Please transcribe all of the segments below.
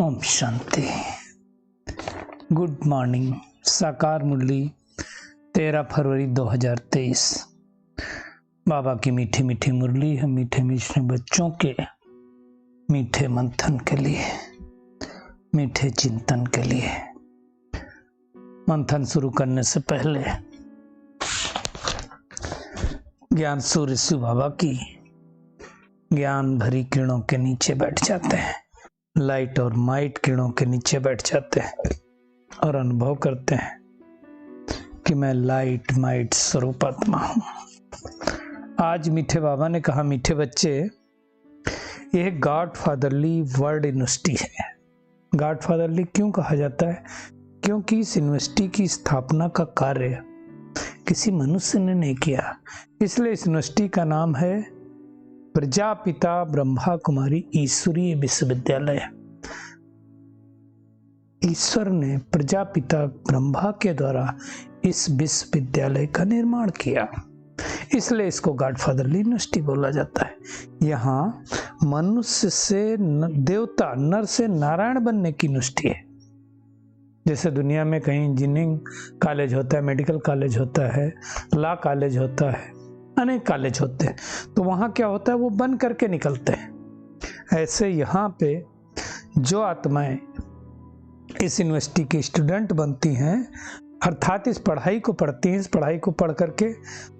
Om Shanti. Good morning. साकार मुरली 13 फरवरी 2023। बाबा की मीठी मीठी मुरली है मीठे मीठे बच्चों के मीठे मंथन के लिए, मीठे चिंतन के लिए। मंथन शुरू करने से पहले ज्ञान सूर्य शिव बाबा की ज्ञान भरी किरणों के नीचे बैठ जाते हैं, लाइट और माइट किरणों के नीचे बैठ जाते हैं और अनुभव करते हैं कि मैं लाइट माइट स्वरूप आत्मा हूं। आज मीठे बाबा ने कहा, मीठे बच्चे, यह गॉड फादरली वर्ल्ड यूनिवर्सिटी है। गॉड फादरली क्यों कहा जाता है? क्योंकि इस यूनिवर्सिटी की स्थापना का कार्य किसी मनुष्य ने नहीं किया, इसलिए इस यूनिवर्सिटी का नाम है प्रजापिता ब्रह्मा कुमारी ईश्वरीय विश्वविद्यालय। ईश्वर ने प्रजापिता ब्रह्मा के द्वारा इस विश्वविद्यालय का निर्माण किया, इसलिए इसको गॉडफादरली यूनिवर्सिटी बोला जाता है। यहाँ मनुष्य से देवता, नर से नारायण बनने की यूनिवर्सिटी है। जैसे दुनिया में कहीं इंजीनियरिंग कॉलेज होता है, मेडिकल कॉलेज होता है, लॉ कॉलेज होता है, अनेक कॉलेज होते हैं, तो वहाँ क्या होता है, वो बन करके निकलते हैं। ऐसे यहाँ पे जो आत्माएं इस यूनिवर्सिटी की स्टूडेंट बनती हैं, अर्थात इस पढ़ाई को पढ़ती हैं, इस पढ़ाई को पढ़ करके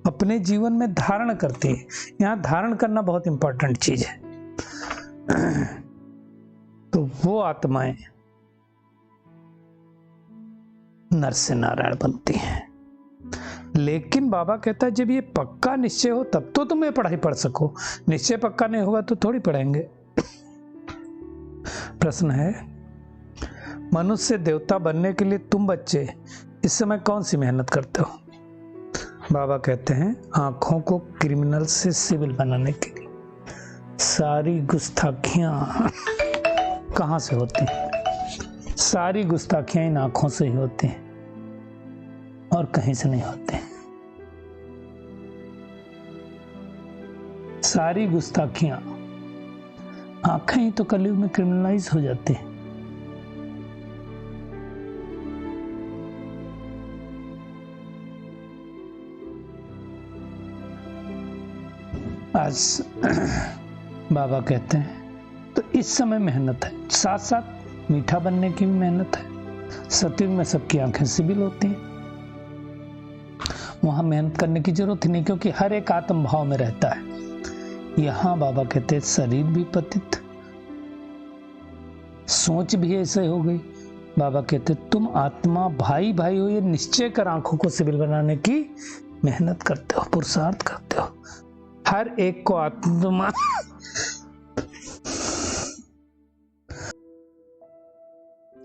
अपने जीवन में धारण करती हैं। यहाँ धारण करना बहुत इंपॉर्टेंट चीज है। तो वो आत्माएं नर से नारायण बनती हैं। लेकिन बाबा कहता है जब ये पक्का निश्चय हो तब तो तुम ये पढ़ाई पढ़ सको, निश्चय पक्का नहीं होगा तो थोड़ी पढ़ेंगे। प्रश्न है, मनुष्य देवता बनने के लिए तुम बच्चे इस समय कौन सी मेहनत करते हो? बाबा कहते हैं आंखों को क्रिमिनल से सिविल बनाने के लिए। सारी गुस्ताखियां कहां से होती हैं? सारी गुस्ताखियां इन आंखों से ही होती हैं और कहीं से नहीं होते। सारी गुस्ताखियां, आंखें ही तो कलयुग में क्रिमिनलाइज हो जाती हैं। आज बाबा कहते हैं तो इस समय मेहनत है, साथ साथ मीठा बनने की भी मेहनत है। सतयुग में सबकी आंखें सिबिल होती हैं, वहां मेहनत करने की जरूरत ही नहीं, क्योंकि हर एक आत्म भाव में रहता है। यहां बाबा कहते हैं शरीर भी पतित, सोच भी ऐसे हो गई। बाबा कहते तुम आत्मा भाई भाई हो, ये निश्चय कर आंखों को सिबिल बनाने की मेहनत करते हो, पुरुषार्थ करते हो। हर एक को आत्मा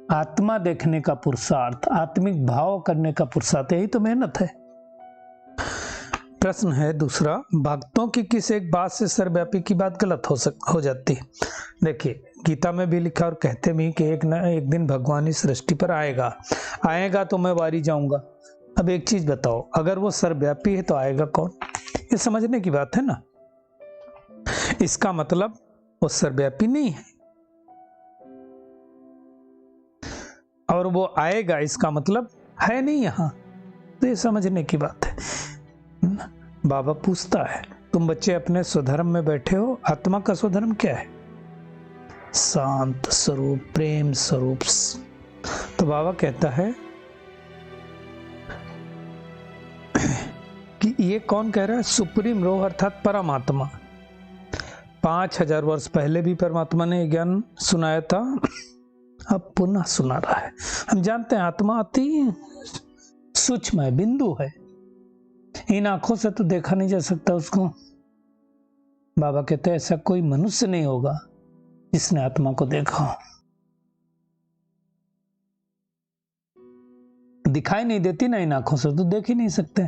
आत्मा देखने का पुरुषार्थ, आत्मिक भाव करने का पुरुषार्थ, यही तो मेहनत है। प्रश्न है दूसरा, भक्तों की किस एक बात से सर्वव्यापी की बात गलत हो जाती है? देखिए, गीता में भी लिखा और कहते भी कि एक न एक दिन भगवान इस सृष्टि पर आएगा तो मैं वारी जाऊंगा। अब एक चीज बताओ, अगर वो सर्वव्यापी है तो आएगा कौन? ये समझने की बात है ना। इसका मतलब वो सर्वव्यापी नहीं है, और वो आएगा इसका मतलब है नहीं यहाँ। तो ये समझने की बात है। बाबा पूछता है, तुम बच्चे अपने स्वधर्म में बैठे हो, आत्मा का स्वधर्म क्या है? शांत स्वरूप, प्रेम स्वरूप। तो बाबा कहता है कि ये कौन कह रहा है? सुप्रीम रोह अर्थात परमात्मा। 5000 वर्ष पहले भी परमात्मा ने ज्ञान सुनाया था, अब पुनः सुना रहा है। हम जानते हैं आत्मा अति सूक्ष्म है, बिंदु है, इन आंखों से तो देखा नहीं जा सकता उसको। बाबा कहते हैं ऐसा कोई मनुष्य नहीं होगा जिसने आत्मा को देखा हो। दिखाई नहीं देती ना इन आंखों से, तो देख ही नहीं सकते।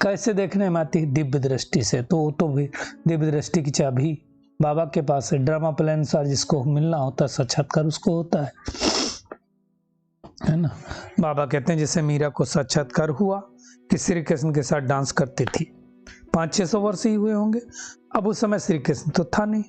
कैसे देखने में आती? दिव्य दृष्टि से। तो भी दिव्य दृष्टि की चाबी बाबा के पास है। ड्रामा प्लान सार जिसको मिलना होता है, साक्षात्कार उसको होता है ना। बाबा कहते हैं जैसे मीरा को साक्षात्कार हुआ कि श्री कृष्ण के साथ डांस करती थी, 500-600 वर्ष ही हुए होंगे। अब उस समय श्री कृष्ण तो था नहीं,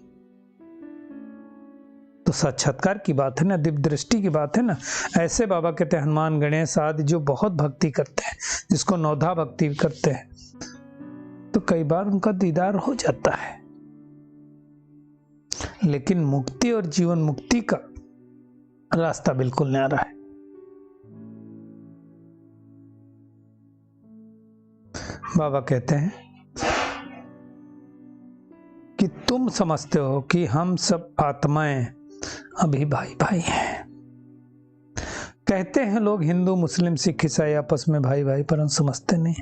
तो साक्षात्कार की बात है ना, दिव्य दृष्टि की बात है ना। ऐसे बाबा कहते हैं हनुमान गणेश आदि जो बहुत भक्ति करते हैं, जिसको नौधा भक्ति करते हैं, तो कई बार उनका दीदार हो जाता है। लेकिन मुक्ति और जीवन मुक्ति का रास्ता बिल्कुल न्यारा है। बाबा कहते हैं कि तुम समझते हो कि हम सब आत्माएं अभी भाई भाई हैं। कहते हैं लोग हिंदू मुस्लिम सिख ईसाई आपस में भाई भाई, परंतु समझते नहीं।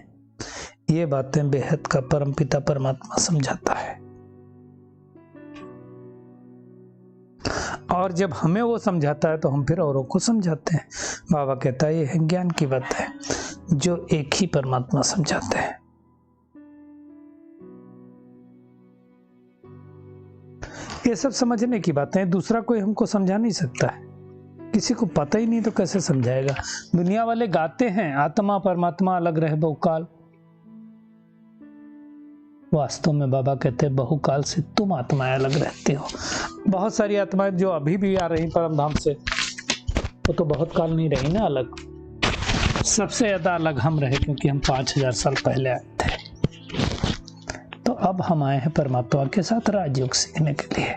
ये बातें बेहद का परमपिता परमात्मा समझाता है, और जब हमें वो समझाता है तो हम फिर औरों को समझाते हैं। बाबा कहता है ये है ज्ञान की बात है, जो एक ही परमात्मा समझाते हैं। ये सब समझने की बातें हैं, दूसरा कोई हमको समझा नहीं सकता है। किसी को पता ही नहीं तो कैसे समझाएगा। दुनिया वाले गाते हैं आत्मा परमात्मा अलग रहे बहुकाल, वास्तव में बाबा कहते हैं बहुकाल से तुम आत्माएं अलग रहते हो। बहुत सारी आत्माएं जो अभी भी आ रही परम धाम से, वो तो बहुत काल नहीं रही ना अलग। सबसे ज्यादा अलग हम रहे, क्योंकि हम 5000 साल पहले आए थे। तो अब हम आए हैं परमात्मा के साथ राजयोग सीखने के लिए।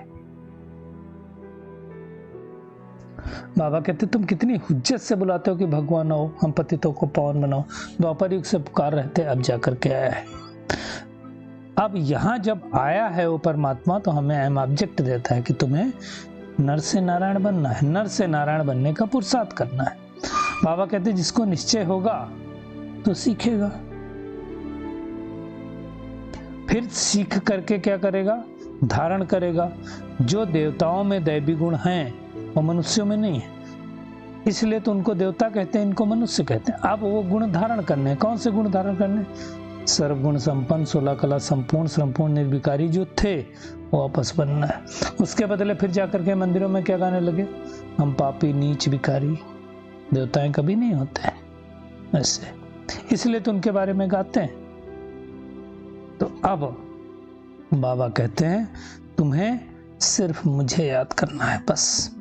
बाबा कहते तुम कितनी हुज्जत से बुलाते हो कि भगवान आओ, हम पतितों को पावन बनाओ। द्वापर युग से पुकार रहते, अब जाकर के आया है। अब यहां जब आया है वो परमात्मा, तो हमें अहम ऑब्जेक्ट देता है कि तुम्हें नर से नारायण बनना है, नर से नारायण बनने का पुरुषार्थ करना है। बाबा कहते जिसको निश्चय होगा तो सीखेगा, फिर सीख करके क्या करेगा, धारण करेगा। जो देवताओं में दैवी गुण हैं वो मनुष्यों में नहीं है, इसलिए तो उनको देवता कहते हैं, इनको मनुष्य कहते हैं। अब वो गुण धारण करने, कौन से गुण धारण करने, सर्वगुण संपन्न 16 कला संपूर्ण संपूर्ण निर्विकारी जो थे वो वापस बनना है। उसके बदले फिर जाकर के मंदिरों में क्या गाने लगे, हम पापी नीच भिखारी। देवताएं कभी नहीं होते हैं ऐसे, इसलिए तो उनके बारे में गाते हैं। तो अब बाबा कहते हैं तुम्हें सिर्फ मुझे याद करना है बस।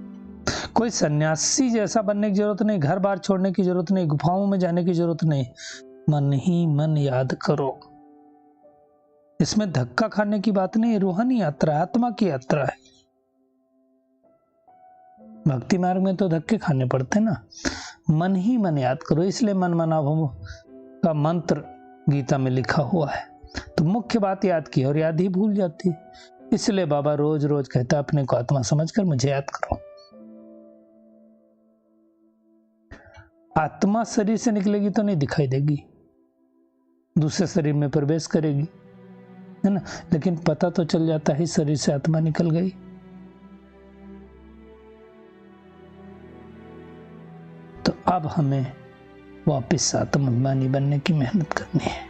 कोई सन्यासी जैसा बनने की जरूरत नहीं, घर बार छोड़ने की जरूरत नहीं, गुफाओं में जाने की जरूरत नहीं। मन ही मन याद करो। इसमें धक्का खाने की बात नहीं है, रूहानी यात्रा है, आत्मा की यात्रा है। भक्ति मार्ग में तो धक्के खाने पड़ते ना। मन ही मन याद करो, इसलिए मन मनाभव का मंत्र गीता में लिखा हुआ है। तो मुख्य बात याद की और याद ही भूल जाती, इसलिए बाबा रोज रोज कहता है अपने को आत्मा समझकर मुझे याद करो। आत्मा शरीर से निकलेगी तो नहीं दिखाई देगी, दूसरे शरीर में प्रवेश करेगी, है ना, लेकिन पता तो चल जाता है शरीर से आत्मा निकल गई। तो अब हमें वापस आत्माभिमानी बनने की मेहनत करनी है।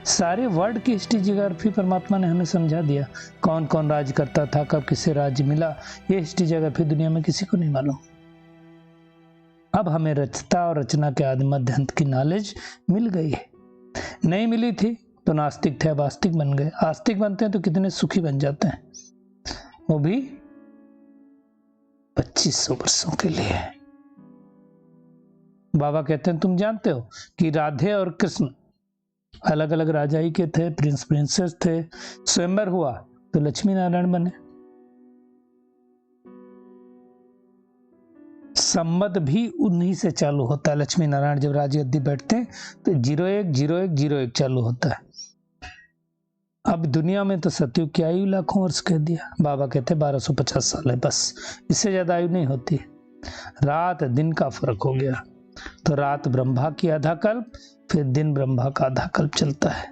सारे वर्ल्ड की हिस्ट्री जियोग्राफी परमात्मा ने हमें समझा दिया, कौन कौन राज करता था, कब किसे राज्य मिला। ये हिस्ट्री जियोग्राफी दुनिया में किसी को नहीं मालूम। अब हमें रचता और रचना के आदि मध्य अंत की नॉलेज मिल गई है। नहीं मिली थी तो नास्तिक थे, अब आस्तिक बन गए। आस्तिक बनते हैं तो कितने सुखी बन जाते हैं, वो भी 2500 वर्षों के लिए। बाबा कहते हैं तुम जानते हो कि राधे और कृष्ण अलग अलग राजा ही के थे, प्रिंस प्रिंसेस थे। स्वयंवर हुआ तो लक्ष्मी नारायण बने। संबंध भी उन्हीं से चालू होता है। लक्ष्मी नारायण जब राजगद्दी बैठते हैं तो 010101 चालू होता है। अब दुनिया में तो सतयुग की आयु लाखों वर्ष कह दिया। बाबा कहते 1250 साल है बस, इससे ज्यादा आयु नहीं होती। रात दिन का फर्क हो गया, तो रात ब्रह्मा की आधा कल्प, फिर दिन ब्रह्मा का आधा कल्प चलता है।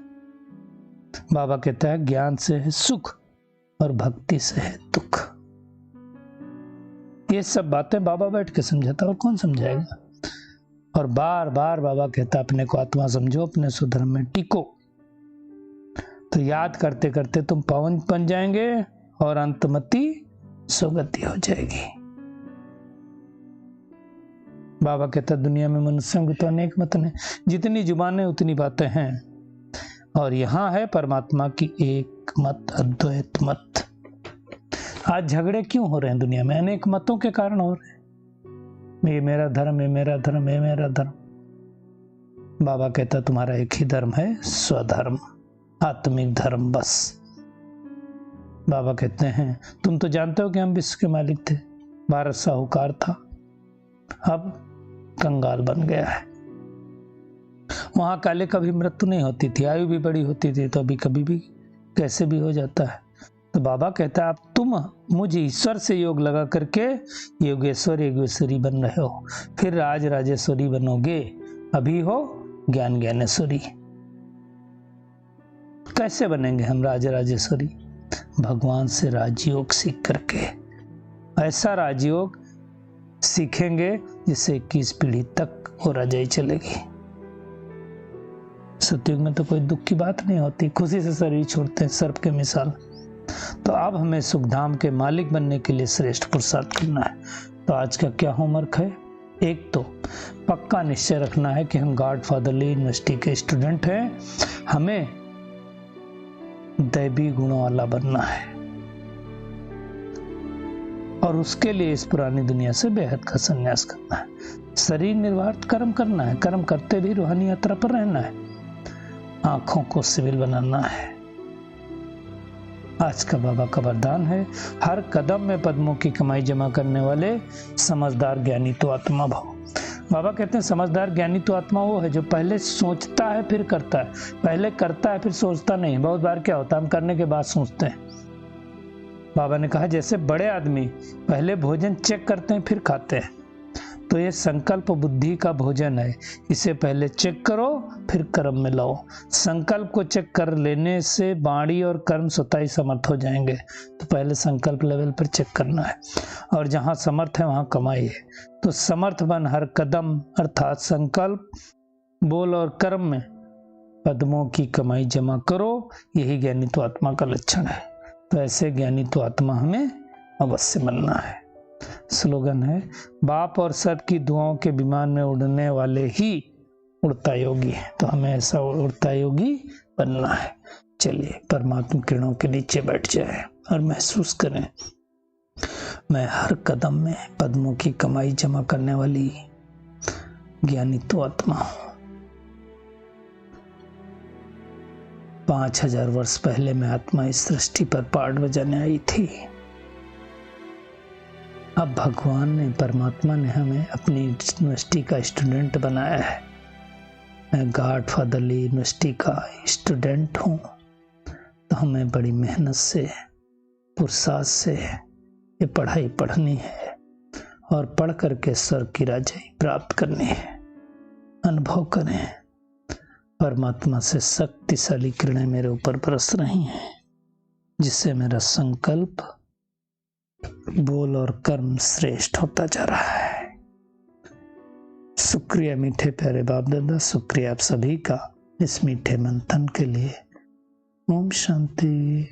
बाबा कहता है ज्ञान से है सुख और भक्ति से है दुख। ये सब बातें बाबा बैठ के समझाता, और कौन समझाएगा। और बार बार बाबा कहता अपने को आत्मा समझो, अपने सुधर्म में टिको। तो याद करते करते तुम पावन बन जाएंगे और अंतमति सुगति हो जाएगी। बाबा कहता दुनिया में मनुष्यों की तो अनेक मत हैं, जितनी जुबानें उतनी बातें हैं, और यहां है परमात्मा की एक मत, अद्वैत मत। आज झगड़े क्यों हो रहे हैं दुनिया में? अनेक मतों के कारण हो रहे हैं। ये मेरा धर्म, ये मेरा धर्म, ये मेरा धर्म। बाबा कहता तुम्हारा एक ही धर्म है, स्वधर्म, आत्मिक धर्म बस। बाबा कहते हैं तुम तो जानते हो कि हम विश्व के मालिक थे, भारत साहूकार था, अब कंगाल बन गया है। वहां काले कभी मृत्यु नहीं होती थी, आयु भी बड़ी होती थी, तो अभी कभी भी कैसे भी हो जाता है। तो बाबा कहता है अब तुम मुझे ईश्वर से योग लगा करके योगेश्वर योगेश्वरी बन रहे हो, फिर राज राजेश्वरी बनोगे, अभी हो ज्ञान ज्ञानेश्वरी। कैसे बनेंगे हम राज राजेश्वरी? भगवान से राजयोग सीख करके। ऐसा राजयोग सीखेंगे जिससे 21 पीढ़ी तक वो राजाई चलेगी। सतयुग में तो कोई दुख की बात नहीं होती, खुशी से शरीर छोड़ते हैं सर्प के मिसाल। तो अब हमें सुखधाम के मालिक बनने के लिए श्रेष्ठ पुरुषार्थ करना है। तो आज का क्या होमवर्क है? एक तो पक्का निश्चय रखना है कि हम गॉडफादरली यूनिवर्सिटी के स्टूडेंट हैं, हमें दैवी गुणों वाला बनना है और उसके लिए इस पुरानी दुनिया से बेहद का संन्यास करना है। शरीर निर्वाह कर्म करना है, कर्म करते भी रूहानी यात्रा पर रहना है, आंखों को सिविल बनाना है। आज का बाबा का वरदान है, हर कदम में पद्मों की कमाई जमा करने वाले समझदार ज्ञानी तो आत्मा भाव। बाबा कहते हैं समझदार ज्ञानी तो आत्मा वो है जो पहले सोचता है फिर करता है, पहले करता है फिर सोचता नहीं। बहुत बार क्या होता है, हम करने के बाद सोचते हैं। बाबा ने कहा जैसे बड़े आदमी पहले भोजन चेक करते हैं फिर खाते हैं, तो ये संकल्प बुद्धि का भोजन है। इसे पहले चेक करो फिर कर्म में लाओ। संकल्प को चेक कर लेने से वाणी और कर्म स्वतः ही समर्थ हो जाएंगे। तो पहले संकल्प लेवल पर चेक करना है, और जहाँ समर्थ है वहाँ कमाई है। तो समर्थ बन हर कदम अर्थात संकल्प, बोल और कर्म में पद्मों की कमाई जमा करो, यही ज्ञानी तो आत्मा का लक्षण है। तो ऐसे ज्ञानी तो आत्मा हमें अवश्य बनना है। स्लोगन है, बाप और सब की दुआओं के विमान में उड़ने वाले ही उड़ता योगी है। तो हमें ऐसा उड़ता योगी बनना है। चलिए परमात्मा किरणों के नीचे बैठ जाए और महसूस करें, मैं हर कदम में पद्मों की कमाई जमा करने वाली ज्ञानी तो आत्मा हूं। 5000 वर्ष पहले मैं आत्मा इस सृष्टि पर पाठ बजाने आई थी। अब भगवान ने, परमात्मा ने हमें अपनी यूनिवर्सिटी का स्टूडेंट बनाया है। मैं गॉडफादरली यूनिवर्सिटी का स्टूडेंट हूँ। तो हमें बड़ी मेहनत से, पुरुषार्थ से ये पढ़ाई पढ़नी है और पढ़ करके स्वर्ग की राजाई प्राप्त करनी है। अनुभव करें, परमात्मा से शक्तिशाली किरणें मेरे ऊपर बरस रही हैं, जिससे मेरा संकल्प, बोल और कर्म श्रेष्ठ होता जा रहा है। शुक्रिया मीठे प्यारे बाप दादा, शुक्रिया आप सभी का इस मीठे मंथन के लिए। ओम शांति।